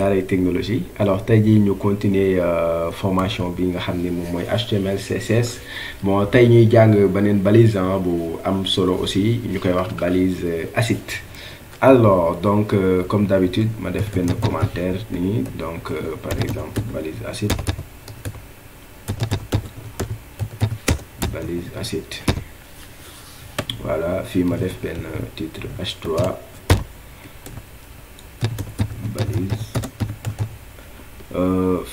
daaray technologie. Alors tey jii ñu continuer formation bi nga xam ni moom mooy HTML CSS bon tey ñuy jàng beneen balise bu am solo aussi ñu koy wax balise acide. Alors donc comme d'habitude ma def benn commentaire nii donc par exemple balise acide voilà fii ma def benn titre H3 balise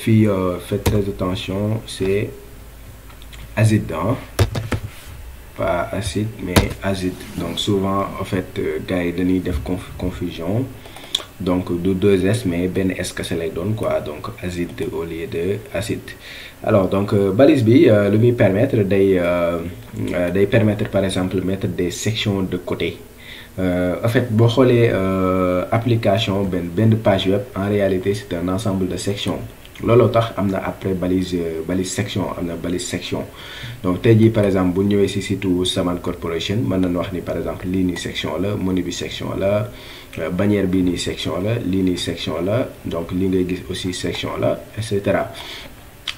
fii faites très attention, c'est acide pas acide mais acide, donc souvent en fait gars yi dañuy def confusion, donc du 2S mais benn S kese lay doon quoi, donc acide au lieu de acide. Alors donc balise bi lu muy permettre day permettre par exemple mettre des sections de côté. En fait boo xoolee application benn page web en réalité c'est un ensemble de sections. looloo tax am na après balise section am na balise section. Donc tey jii par exemple bu ñëwee ci site Saman Corporation mën nañu wax ni par exemple lii nii section la, menu bi section la, bannière bii nii section la, lii nii section la, donc li ngay gis aussi section la, et cetera.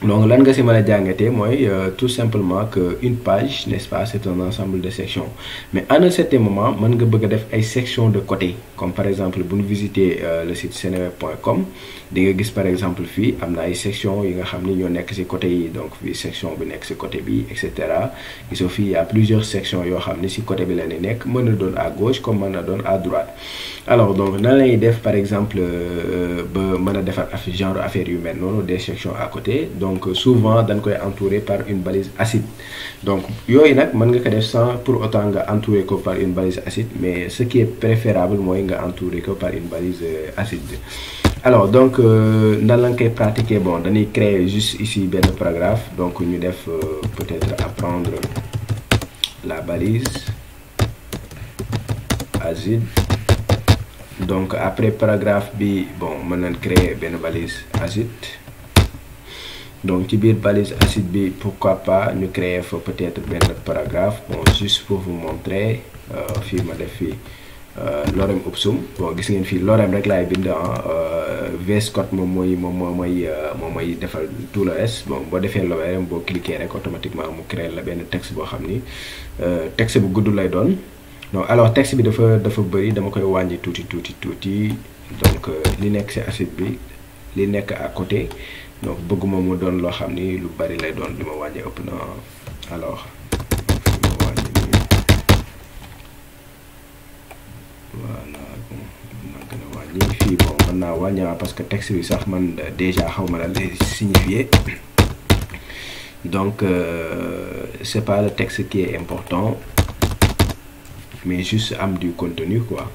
Donc lan nga ci mën a jàngatee mooy tout simplement que une page, n'est-ce pas, c'est un ensemble de sections, mais à un certain moment mën nga bëgg a def ay sections de côté, comme par exemple bu ñu visiter le site seneweb.com di nga gis par exemple fii am na ay sections yi nga xam ni ñoo nekk ci côté yi, donc fii section bi nekk ci côté bi et cetera. Gisoo fii y a plusieurs sections yoo xam ni ci côté bi la ni nekk, mën na doon à gauche comme mën na doon à droite. Alors donc nan lañuy def par exemple ba mën a defar genre affaire yu mel noonu, des sections à côté. Donc souvent dañ koy entourer par une balise acide. Donc yooyu nag mën nga ko def sans pour autant nga entourer ko par une balise acide, mais ce qui est préférable mooy nga entourer ko par une balise acide. Alors donc nan lañ koy pratiquer, bon dañuy créer juste ici benn paragraphe, donc ñu def peut-être apprendre la balise acide. Donc après paragraphe bi bon mën nañ créer benn balise acide. Donc ci biir balise acide bi pourquoi pas ñu créer fa peut-être benn paragraphe, bon juste pour vous montrer. Fii ma def fii lorem ipsum, bon gis ngeen fii lorem rek laay bind VS Code moom mooy defal tout le reste. Bon boo defee lorem boo cliquer rek automatiquement mu créer la benn texte boo xam ni texte bu gudd lay doon. Donc alors texte bi dafa bëri, dama koy wàññi tuuti. Donc li nekk ci acide bi li nekk à côté, donc bëgguma mu doon loo xam ni lu bari lay doon, li ma wàññi ëpp na. Alors ma wàññi nii voilà, bon mën naa gën a wàññi fii, bon mën naa wàññi parce que texte bi sax man déjà xaw ma lan lay signifier. Donc c'est pas le texte qui est important, mais juste am du contenu quoi.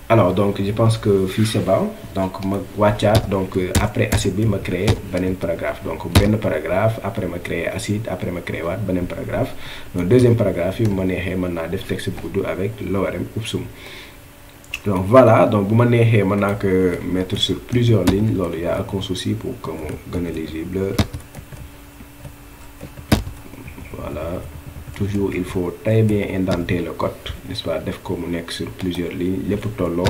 Alors donc je pense que fii c'est bon, donc ma wàccaat, donc après acide bi ma créer beneen paragraphe, donc benn paragraphe, après ma créer acide, après ma créer waat beneen paragraphe. Donc deuxième paragraphe yi bu ma neexee mën naa def texte bu gudd avec lorem ipsum. Donc voilà, donc bu ma neexee mën naa ko mettre sur plusieurs lignes, loolu y a aucun souci pour que mu gën a lisible. Voilà. Toujours il faut très bien indenter le code, n'est-ce pas, def ko mu nekk sur plusieurs lignes lépp tolloo.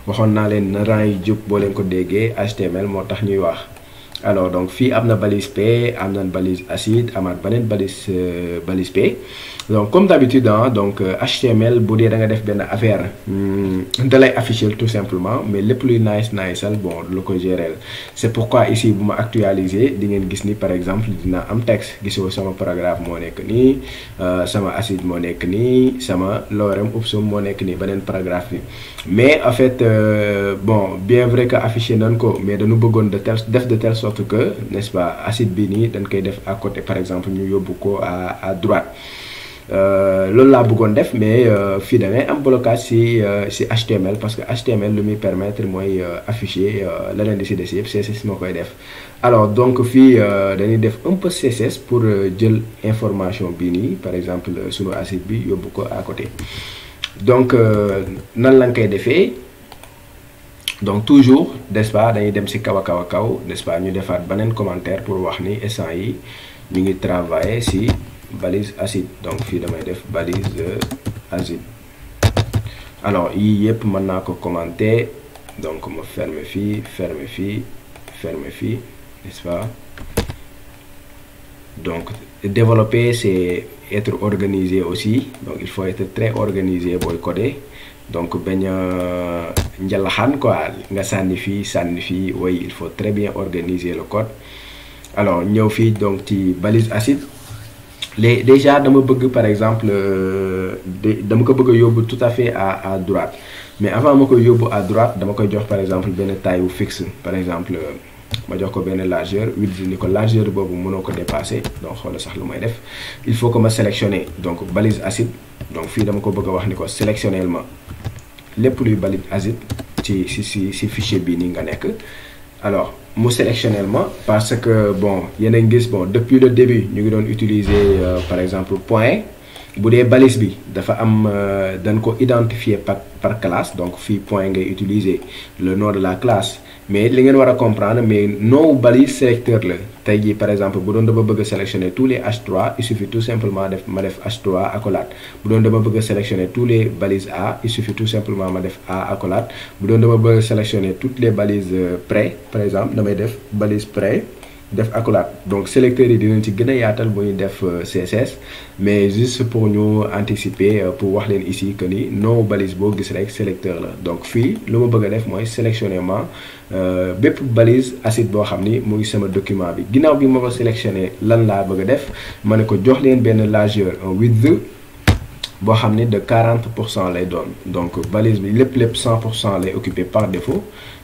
Waxoon naa leen na rang yi jub boo leen ko déggee, HTML moo tax ñuy wax. Alors donc fii am na balise P, am na balise acide, amaat beneen balise P. Donc comme d'habitude donc HTML bu dee da nga def benn affaire da lay afficher tout simplement, mais lépp luy niceal bon lu ko gérer. C'est pourquoi ici bu ma actualiser di ngeen gis ni par exemple dina am texte, gisoo sama paragraphe moo nekk nii, sama acide moo nekk nii, sama lorem ipsum moo nekk nii beneen paragraphe bi. Mais en fait bon bien vrai que affiché nañ ko, mais dañu bëggoon def de telle sorte que, n'est-ce pas, acide bi nii dañ koy def à côté, par exemple ñu yóbbu ko à droite. Loolu laa bëggoon def, mais fii da ngay am blocage ci HTML, parce que HTML lu muy permettre mooy afficher leneen di ci des yëpp CSS moo koy def. Alors donc fii dañuy def un peu CSS pour jël information bii nii, par exemple sunu acide bi yóbbu ko à côté. Donc nan lañ koy defee, donc toujours, n'est-ce pas, dañuy dem ci kaw a kaw, n'est-ce pas, ñu defaat beneen commentaire pour wax ni instant yi ñu ngi travailler ci balise acide. Donc fii damay def balise acide. Alors yii yëpp mën naa ko commenter, donc ma fermer fii fermer fii fermer fii, n'est-ce pas? Donc développer c'est être organisé aussi, donc il faut être très organisé booy coder, donc bañ a njalaxaan quoi nga sànni fii oui, il faut très bien organiser le code. Alors ñëw fii donc ci balise acide déjà dama bëgg par exemple dama ko bëgg a yóbbu tout à fait à droite, mais avant ma koy yóbbu à droite dama koy jox par exemple benn taille fixe, par exemple ma jox ko benn largeur width ni ko largeur boobu mënoo ko dépasser, donc xoolal sax lu may def, il faut que ma sélectionner donc balise acide, donc fii dama ko bëgg a wax ni ko sélectionnel ma lépp luy balise acide ci fichier bii nii nga nekk. Alors mu sélectionnel ma parce que bon yéen a ngi gis bon depuis le début ñu ngi doon utiliser par exemple point, bu dee balise bi dafa am dañ ko identifier par classe, donc fii point ngay utiliser le nom de la classe, mais li ngeen war a comprendre mais nom balise sélecteur la. tey jii par exemple bu doon dama bëgg a sélectionner tous les H3, il suffit tout simplement ma def H3 accolade. bu doon dama bëgg a sélectionner tous les balises A, il suffit tout simplement ma def A accolade. bu doon dama bëgg a sélectionner toutes les balises près, par exemple damay def balise près def accolade. Donc sélecteurs yi dinañ ci gën a yaatal bu ñu def CSS, mais juste pour ñu anticiper pour wax leen ici que ni nom balise boo gis rek sélecteur la. Donc fii lu ma bëgg a def mooy sélectionner ma bépp balise acide boo xam ni mu ngi sama document bi. Ginnaaw bi ma ko sélectionner lan laa bëgg a def, ma ne ko jox leen benn largeur width boo xam ni de 40% lay doon, donc balise bi lépp 100% lay occupé par défaut.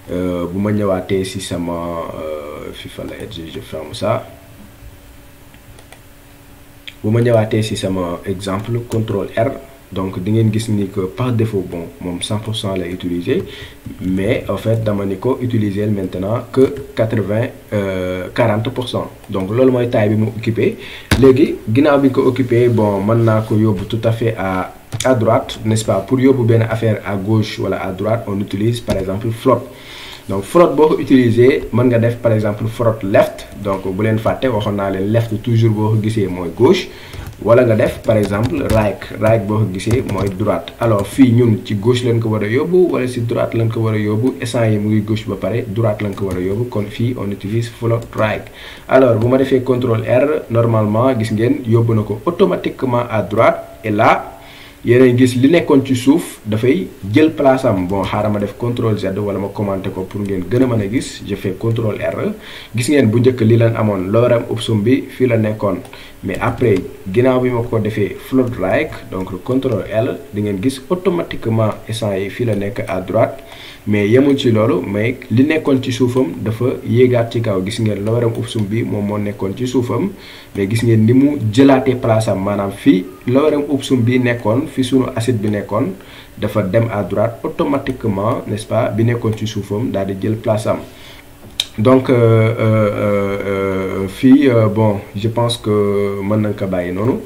bu ma ñëwaatee si sama FIFA la je ferme ça. bu ma ñëwaatee si sama exemple CTRL R, donc di ngeen gis ni que par défaut bon moom 100% lay utiliser, mais en fait dama ni ko utiliser maintenant que 40%. donc loolu mooy taille bi mu occupé. léegi ginnaaw bi ko occupé bon mën naa ko yóbbu tout à fait à droite, n'est-ce pas? Pour yóbbu benn affaire à gauche wala à droite on utilise par exemple float. donc float boo ko utiliser mën nga def par exemple float left, donc bu leen fàtte waxoon naa leen left toujours boo ko gisee mooy gauche, wala nga def par exemple right boo ko gisee mooy droite. alors fii ñun ci gauche lañ ko war a yóbbu wala si droite lañ ko war a yóbbu, instant yi mu ngi gauche ba pare droite lañ ko war a yóbbu, kon fii on utilise float right. alors bu ma defee CTRL R normalement gis ngeen yóbbu na ko automatiquement à droite, et là yéen gis li nekkoon ci suuf dafay jël place am. bon xaaral ma def CTRL Z wala ma commenter ko pour ngeen gën a mën a gis. je fais CTRL R, gis ngeen bu njëkk li leen amoon lorem ipsum bi fii la nekkoon, mais après ginnaaw bi ma ko defee float right donc CTRL L di ngeen gis automatiquement instant yi fii la nekk à droite. mais yemul ci loolu, mais li nekkoon ci suufam dafa yéegaat ci kaw. gis ngeen lorem ipsum bi moom moo nekkoon ci suufam, mais gis ngeen ni mu jëlaatee place am, maanaam fii lorem ipsum bi nekkoon fi sunu acide bi nekkoon dafa dem à droite automatiquement, n'est-ce pas? bi nekkoon ci suufam daal di jël place am. donc fii bon je pense que mën nañ ko bàyyi noonu.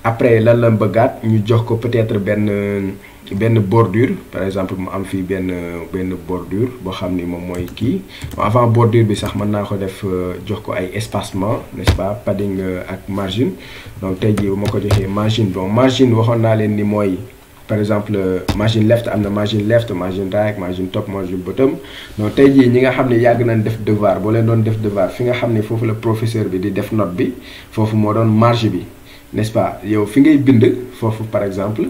après lan la bëggaat ñu jox ko peut-être benn bordure, par exemple mu am fii benn bordure boo xam ni moom mooy kii. avant bordure bi sax mën naa ko def jox ko ay espacement, n'est-ce pas? padding ak margin. donc tey jii bu ma ko joxee margin, bon margin waxoon naa leen ni mooy par exemple margin left, am na margin left, margin right, margin top, margin bottom. donc tey jii ñi nga xam ne yàgg nañ def devoir, boo leen doon def devoir fi nga xam ne foofu la professeur bi di def note bi, foofu moo doon marge bi, n'est-ce pas? yow fi ngay bind foofu par exemple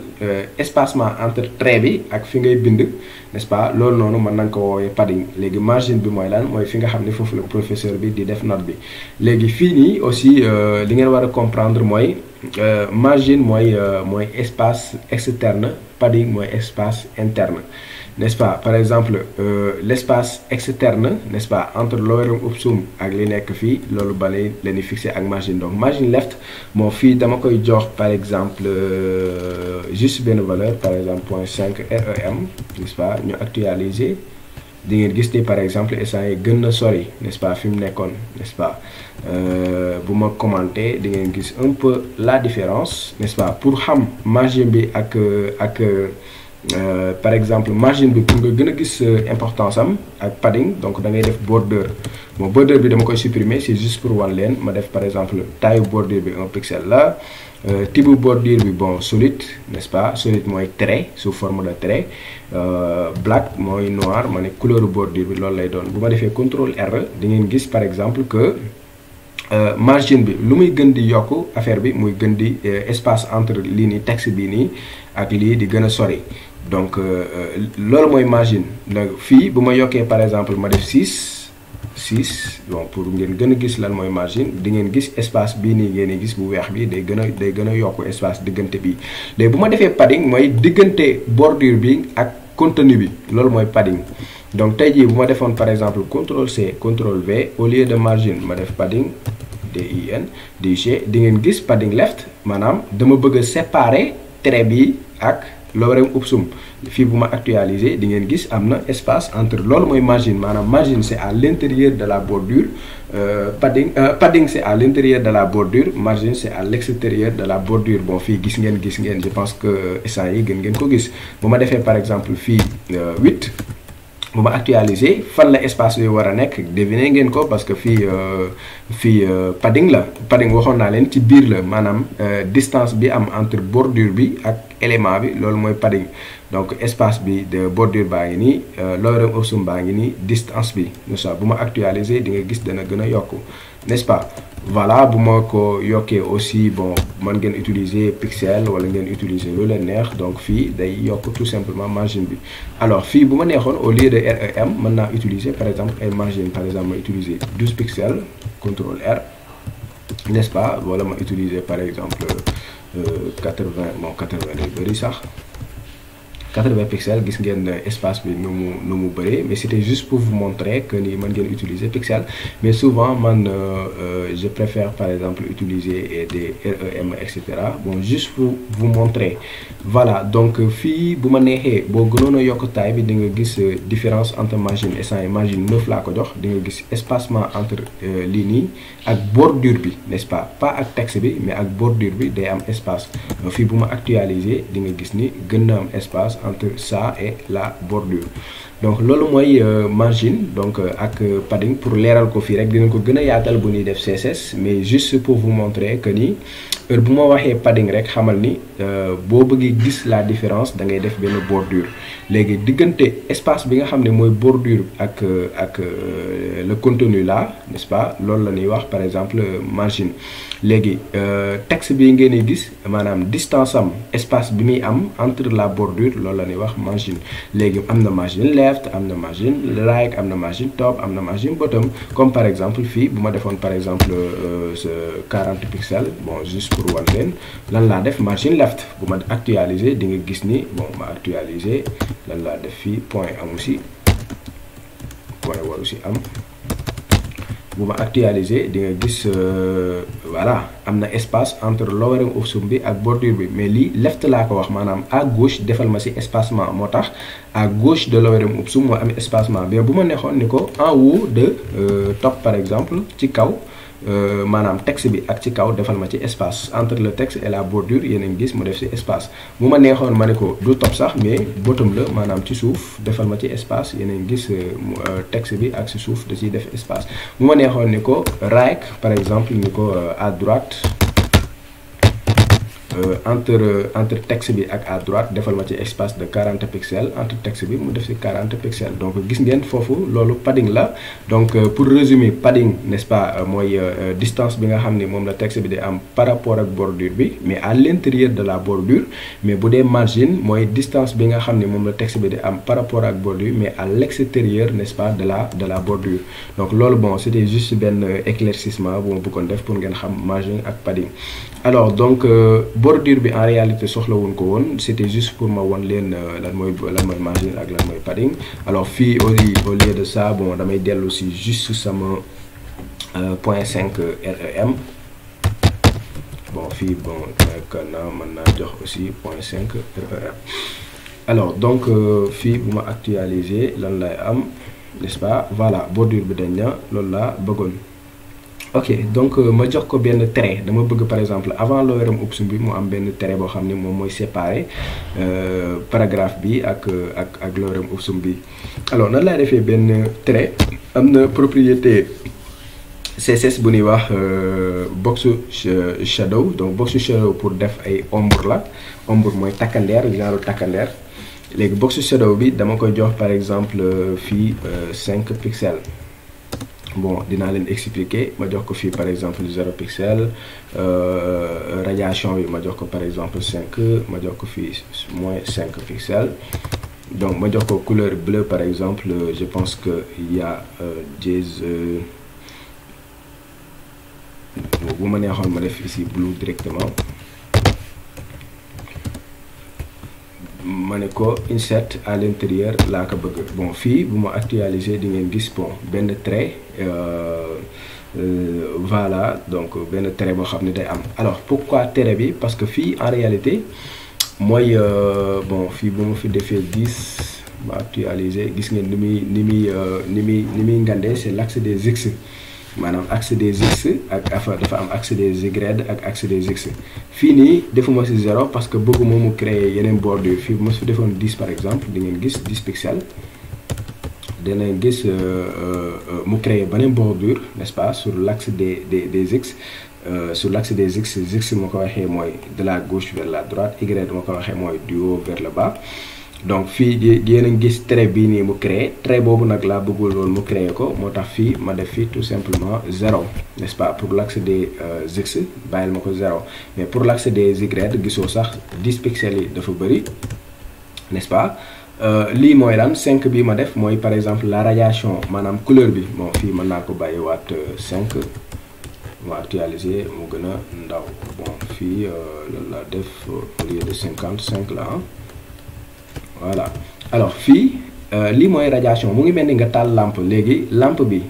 espacement entre trait bi ak fi ngay bind, n'est-ce pas? loolu noonu mën nañ ko woowee padding. léegi margin bi mooy lan? mooy fi nga xam ne foofu la professeur bi di def note bi. léegi fii nii aussi li ngeen war a comprendre mooy margin mooy espace externe, padding mooy espace interne, n'est-ce pas? par exemple l'espace externe, n'est-ce pas, entre lorem ipsum ak li nekk fii, loolu ba la ñuy fixé ak margin. donc margin left moo fii dama koy jox par exemple juste benn valeur, par exemple 0.5 REM, n'est-ce pas? ñu actualiser di ngeen gis ni par exemple instant yi gën na sori, n'est-ce pas, fi mu nekkoon, n'est-ce pas? bu ma commenter di ngeen gis un peu la différence, n'est-ce pas? pour xam margin bi ak par exemple margin bi pour nga gën a gis importance am ak padding, donc da ngay def border. bon border bi dama koy supprimer, c'est juste pour wan leen. ma def par exemple taille border bi 1 pixel la, type bordure bi bon solide, n'est-ce pas, solide mooy trait sous forme de trait, black mooy noir, ma ne couleur bordure bi loolu lay doon. bu ma defee contrôle R di ngeen gis par exemple que margin bi lu muy gën di yokk affaire bi muy gën di espace entre lii nii texte bii nii ak lii di gën a sori. Donc loolu mooy margin. Donc fii bu ma yokkee par exemple ma def 6 bon pour ngeen gën a gis lan mooy margin, di ngeen gis espace bii nii ngeen gis bu weex bi day gën a yokk espace diggante bi. léegi bu ma defee padding mooy diggante bordure bi ak contenu bi, loolu mooy padding. donc tey jii bu ma defoon par exemple CTRL C CTRL V au lieu de margin ma def padding DIN DG, di ngeen gis padding left, maanaam dama bëgg a séparer trait bi ak lorem ipsum. fii bu ma actualiser di ngeen gis am na espace entre, loolu mooy margin. maanaam margin c'est à l'intérieur de la bordure, padding c'est à l'intérieur de la bordure, margin c'est à l'extérieur de la bordure. bon fii gis ngeen je pense que instant yi gën ngeen ko gis. bu ma defee par exemple fii 8 bu ma actualiser fan la espace bi war a nekk, deviner ngeen ko parce que fii padding la. padding waxoon naa leen ci biir la, maanaam distance bi am entre bordure bi ak élément bi, loolu mooy padding. donc espace bi de bordure baa ngi nii, lorem ipsum baa ngi nii, distance bi n'est-ce pas. bu ma actualiser di nga gis dana gën a yokku, n'est-ce pas. voilà, bu ma ko yokkee aussi bon man ngeen utiliser pixel wala ngeen utiliser lu leen neex. donc fii day yokk tout simplement margin bi. alors fii bu ma neexoon au lieu de REM mën naa utiliser par exemple ay margin, par exemple ma utiliser 12 pixels CTRL R, n'est-ce pas. wala ma utiliser par exemple 80, bon 80 lay bëri sax, 80 pixels. gis ngeen espace bi nu mu bëree, mais c'était juste pour vous montrer que ni mën ngeen utiliser pixel. mais souvent man je préfère par exemple utiliser des REM etc. bon juste pour vous montrer. voilà, donc fii bu ma neexee boo gënoon a yokk taille bi di nga gis différence entre margin et margin 9 laa ko jox. di nga gis espacement entre lii nii ak bordure bi, n'est-ce pas. pas ak texte bi mais ak bordure bi day am espace. fii bu ma actualiser di nga gis ni gën na am espace entre ça et la bordure. donc loolu mooy margin donc ak padding. pour leeral ko fii rek dinañ ko gën a yaatal bu ñuy def CSS, mais juste pour vous montrer que ni heure bu ma waxee padding rek xamal ni boo bëggee gis la différence da ngay def benn bordure. léegi diggante espace bi nga xam ne mooy bordure ak le contenu là, n'est-ce pas, loolu la ñuy wax par exemple margin. léegi texte bi ngeen di gis maanaam distance am, espace bi muy am entre la bordure, loolu la ñuy wax margin. léegi am na margin left, am na margin right, am na margin top, am na margin bottom. comme par exemple fii bu ma defoon par exemple 40 pixels, bon juste pour wan leen lan laa def margin left. bu ma actualiser di nga gis ni bon ma actualiser lan laa def fii point amu si, point waru si am. bu ma actualiser di nga gis voilà am na espace entre lorem ipsum bi ak bordure bi, mais lii left laa ko wax, maanaam à gauche defal ma si espacement, moo tax à gauche de lorem ipsum moo am espacement. mais bu ma neexoon ni ko en haut de top par exemple, ci kaw maanaam texte bi ak ci kaw defal ma ci espace entre le texte et la bordure, yéen a ngi gis mu def ci espace. bu ma neexoon ma ne ko du top sax mais bottom la, maanaam ci suuf defal ma ci espace, yéen a ngi gis texte bi ak ci suuf da ciy def espace. bu ma neexoon ni ko right par exemple ni ko à droite, entre texte bi ak à droite defal ma ci espace de 40 pixels, entre texte bi mu def ci 40 pixels. donc gis ngeen foofu loolu padding la. donc pour résumer padding, n'est-ce pas, mooy distance bi nga xam ne moom la texte bi di am par rapport ak bordure bi, mais à l'intérieur de la bordure. mais bu dee margin mooy distance bi nga xam ne moom la texte bi di am par rapport ak bordure, mais à l'extérieur, n'est-ce pas, de la bordure. donc loolu bon c'était juste benn éclaircissement bu ma bëggoon def pour ngeen xam margin ak padding. alors donc bordure bi en réalité soxlawuñ ko woon, c'était juste pour ma won leen lan mooy margin ak lan mooy padding. alors fii au lieu de ça bon damay dellu si juste sama point 5 REM. bon fii bon nekk na mën naa jox aussi point 5 REM. alors donc fii bu ma actualiser lan lay am, n'est-ce pas. voilà, bordure bi dañ na loolu laa bëggoon. ok, donc ma jox ko benn trait. dama bëgg par exemple avant lorem ipsum bi mu am benn trait boo xam ne moom mooy séparer paragraphe bi ak lorem ipsum bi. alors nan laa defee benn trait, am na propriété CSS bu ñuy wax box shadow. Donc box shadow pour def ay ombre la, ombre mooy takkandeer, genre takkandeer. léegi box shadow bi dama koy jox par exemple fii 5 pixels. Bon dinaa leen expliquer, ma jox ko fii par exemple 0 pixel, radiation bi ma jox ko par exemple 5, ma jox ko fii moins 5 pixels. Donc ma jox ko couleur bleue par exemple, je pense que il y a dièse, bu ma neexoon ma def ici blue directement. ma ne ko insert à l'intérieur laa ko bëgg. Bon fii bu ma actualiser di ngeen gis bon benn trait, voilà, donc benn trait boo xam ne day am. Alors pourquoi trait bi? Parce que fii en réalité mooy bon fii bu ma fi defee 10 ma actualiser, gis ngeen ni muy ngandee, c'est l'axe des x. maanaam axe des x ak dafa am axe des y ak axe des x. fii nii defuma ci 0 parce que bëgguma mu créer yeneen bordure. fii bu ma fi defoon 10 par exemple, di ngeen gis 10 pixels, dinañ gis mu créer beneen bordure, n'est-ce pas, sur l'axe des x. Sur l'axe des x, x moo ko waxee mooy de la gauche vers la droite, y moo ko waxee mooy du haut vers le bas. Donc fii yéen a ngi gis trait bii nii mu créé, trait boobu nag laa bëggul woon mu créé ko, moo tax fii ma def fii tout simplement 0, n'est-ce pas. Pour l'axe des x bàyyil ma ko 0, mais pour l'axe des y gisoo sax 10 pixels yi dafa bëri, n'est-ce pas. lii mooy lan 5 bi ma def mooy par exemple la radiation, maanaam couleur bi. Bon fii mën naa ko bàyyiwaat 5, ma actualiser mu gën a ndaw. Bon fii loolu laa def au lieu de 55 là. Voilà, alors fii lii mooy radiation. Mu ngi mel ni nga taal lampe, léegi lampe bi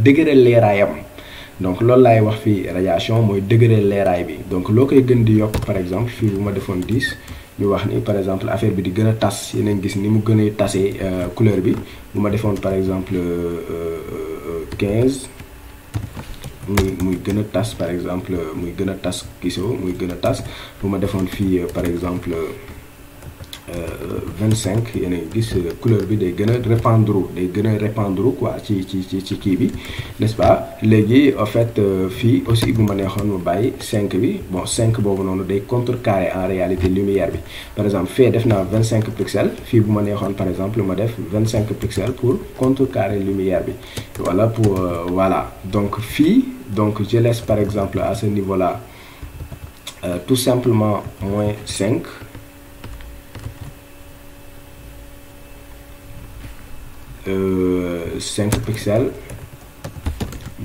degré leeraayam. Donc loolu laay wax fii, radiation mooy degré leeraay bi. Donc loo koy gën di yokk, par exemple fii bu ma defoon 10, ñu wax ni par exemple affaire bi di gën a tas, yeneen gis ni mu gën a tasee couleur bi. Bu ma defoon par exemple 15, muy gën a tas, par exemple muy gën a tas, gisoo muy gën a tas. Bu ma defoon fii par exemple 25, yéen a ngi gis couleur bi day gën a répandre quoi ci kii bi, n'est-ce pas. léegi en fait fii aussi bu ma neexoon ma bàyyi 5 bi. Bon 5 boobu noonu day contrecarrer en réalité lumière bi. Par exemple fee def naa 25 pixels, fii bu ma neexoon par exemple ma def 25 pixels pour contrecarrer lumière bi. Voilà pour voilà. Donc fii, donc je laisse par exemple à ce niveau là tout simplement moins 5. 5 pixels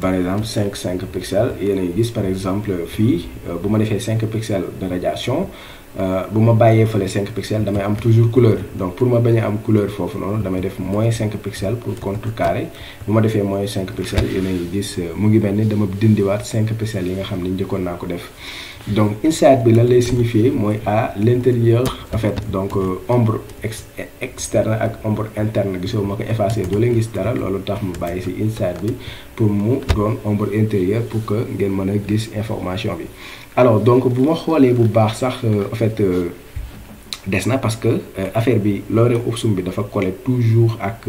par exemple, 5 pixels. yéen a ngi gis par exemple fii bu ma defee 5 pixels de radiation, bu ma bàyyee fële 5 pixels damay am toujours couleur. Donc pour ma bañ a am couleur foofu noonu damay def moins 5 pixels pour contrecarrer. bu ma defee moins 5 pixels, yéen a ngi gis mu ngi mel ni dama dindiwaat 5 pixels yi nga xam ne njëkkoon naa ko def. Donc inside bi lan lay signifier mooy à l'intérieur en fait. Donc ombre externe ak ombre interne, gisoo ma ko effacé doo leen gis dara, loolu tax mu bàyyi ci inside bi pour mu doon ombre intérieure pour que ngeen mën a gis information bi. Alors donc bu ma xoolee bu baax sax en fait des na parce que affaire bi lorem ipsum bi dafa coller toujours ak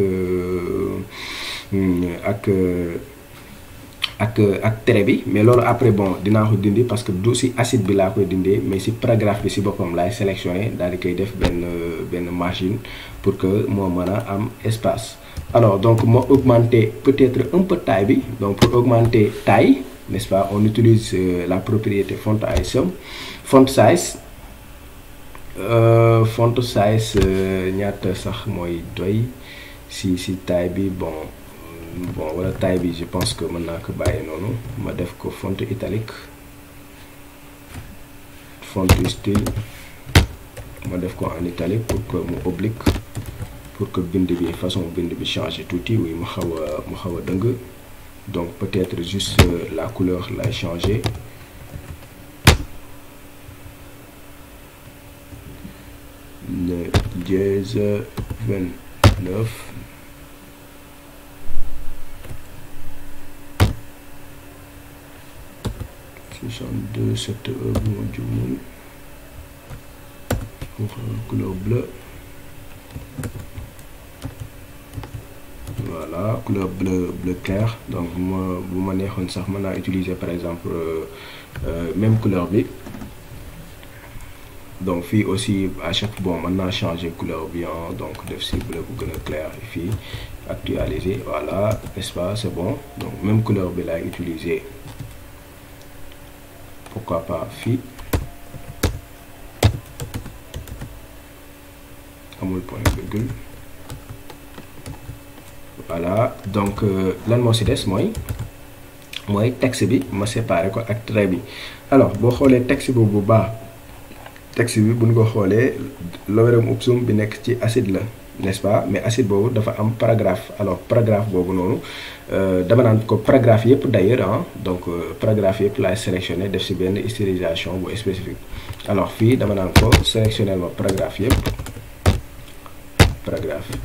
trait bi. Mais loolu après bon dinaa ko dindi parce que du si acide bi laa koy dindee, mais si paragraphe bi si boppam laay sélectionné daal di koy def benn margin pour que moo mën a am espace. Alors donc moo augmenter peut-être un peu taille bi. Donc pour augmenter taille, n'est-ce pas, on utilise la propriété font size. Font size ñaata sax mooy doy si taille bi. Bon wala taille bi je pense que mën naa ko bàyyi noonu, ma def ko font italique, font style ma def ko en italique pour que mu oblique, pour que bind bi façon bind bi changer tuuti. Oui, mu xaw a dëng. Donc peut-être juste la couleur lay changer. Le dièse 29. de cette couleur bleue. Voilà. couleur bleu clair donc bu ma neexoon sax mën naa utiliser par exemple même couleur bi. Donc fii aussi à chaque bon mën naa changer couleur bi donc def si bleu bu gën a clair fii actualiser voilà n'est-ce pas, c'est bon. Donc même couleur bi laay utiliser pourquoi pas fii amul point virgule voilà. Donc lan moo si des mooy texte bi ma séparé ko ak trait bi. Alors boo xoolee texte boobu bu baax texte bi bu ñu ko xoolee lorem ipsum bi nekk ci acide la n'est-ce pas, mais acide boobu dafa am paragraphe. Alors paragraphe boobu noonu dama naan ko paragraphe yëpp d'ailleurs donc paragraphe yëpp laay sélectionné def si benn stylisation bu spécifique. Alors fii dama naan ko sélectionné ma paragraphe yëpp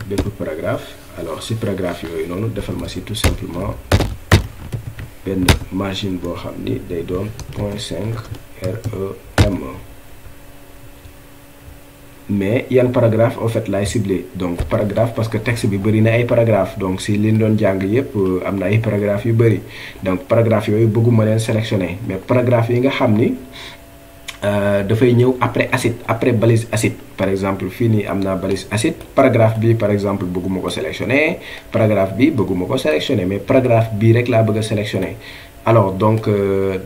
bépp paragraphe. Alors si paragraphe yooyu noonu defal ma si tout simplement benn margin boo xam ni day doon 0.5 rem. Mais yan paragraphe en fait laay ciblé donc paragraphe parce que texte bi bëri na ay paragraphe donc si liñ doon jàng yëpp am na ay paragraphe yu bëri donc paragraphe yooyu bëgguma leen sélectionner mais paragraphe yi nga xam ni dafay ñëw après acide après balise acide. Par exemple fii nii am naa balise acide paragraphe bi par exemple bëgguma ko sélectionner paragraphe bi bëgguma ko sélectionner mais paragraphe bii rek laa bëgg a sélectionner. Alors donc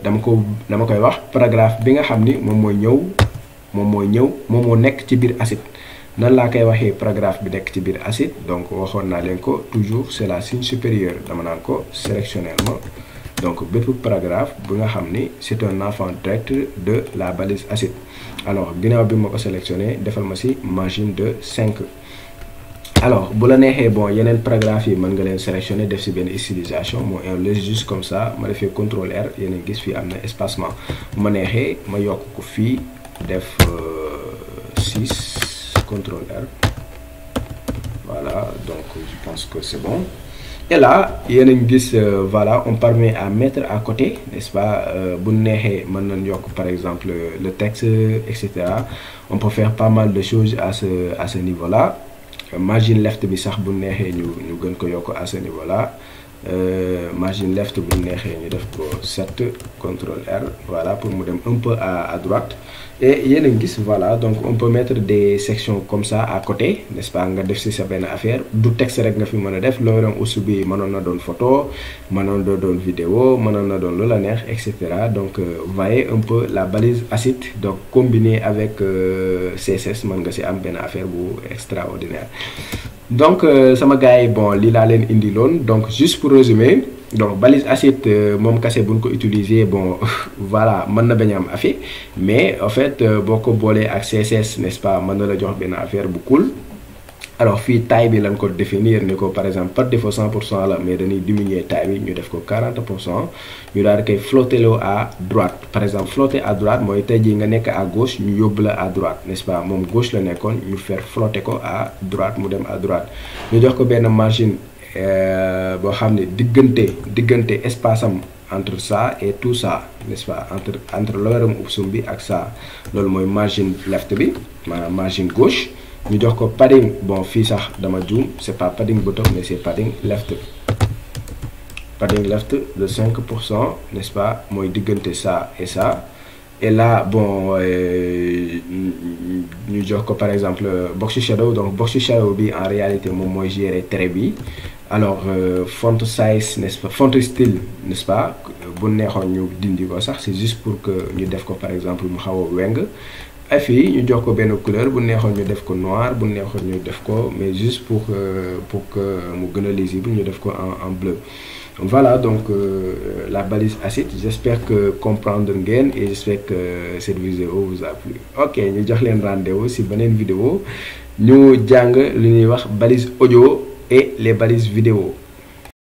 dama koy wax paragraphe bi nga xam ni moom moo nekk ci biir acide. nan laa koy waxee paragraphe bi nekk ci biir acide donc waxoon naa leen ko toujours c'est la signe supérieure dama naan ko sélectionner ma donc bépp paragraphe bu nga xam ni c'est un enfant direct de la balise acide. Alors ginnaaw bi ma ko sélectionné defal ma si margin de 5. Alors bu la neexee bon yeneen paragraphe yi mën nga leen sélectionner def si benn stylisation moo laisse juste comme ça ma defee CTRL R yeneen gis fii am na espacement bu ma neexee ma yokk ko fii def 6 CTRL R voilà donc je pense que c'est bon. Et là yéen a ngi gis voilà on parvient à mettre à côté n'est-ce pas bu neexee mën nañ yokk par exemple le texte etc. On peut faire pas mal de choses à ce niveau là. Margin left bi sax bu neexee ñu gën ko yokk à ce niveau là. Margin left bu neexee ñu def ko 7 CTRL R voilà pour mu dem un peu à droite. Et yéen a ngi gis voilà donc on peut mettre des sections comme ça à côté n'est-ce pas nga def si sa benn affaire du texte rek nga fi mën a def lorem ipsum bi mënoon na doon photo mënoon na doon vidéo mënoon na doon lu la neex et cetera. Donc vous voyez un peu la balise acide donc combiné avec CSS mën nga si am benn affaire bu extraordinaire. Donc sama gars yi bon lii laa leen indiloon donc juste pour résumer donc balise acide moom kese bu ñu ko utiliser bon voilà mën na bañ a am affaire mais en fait boo ko boolee ak CSS n'est-ce pas mën na la jox benn affaire bu cool. Alors fii taille bi lañ ko définir ni ko par exemple par défaut 100% la mais dañuy diminuer taille bi ñu def ko 40% ñu daal di koy flotter loo à droite. Par exemple flotter à droite mooy tey jii nga nekk à gauche ñu yóbbu la à droite n'est-ce pas moom gauche la nekkoon ñu faire flotter ko à droite mu dem à droite ñu jox ko benn margin boo xam ne diggante espace am entre ça et tout ça n'est-ce pas entre lorem ipsum bi ak ça loolu mooy margin left bi maanaam margin gauche. ñu jox ko padding bon fii sax dama juum c'est pas padding bottom mais c'est padding left de 5% n'est-ce pas mooy diggante ça et ça. Et là bon ñu jox ko par exemple box shadow donc box shadow bi en réalité moom mooy gérer trait bi. Alors font size n'est-ce pas font style n'est-ce pas bu neexoon ñu dindi ko sax c'est juste pour que ñu def ko par exemple mu xaw a weng. Et fii ñu jox ko benn couleur bu neexoon ñu def ko noir bu neexoon ñu def ko mais juste pour que mu gën a lisible ñu def ko en bleu. Voilà donc la balise acide j'espère que comprendre ngeen et j'espère que cette vidéo vous a plu. Ok ñu jox leen rendez-vous si beneen vidéo ñu jàng li ñuy wax balise audio et les balises vidéo.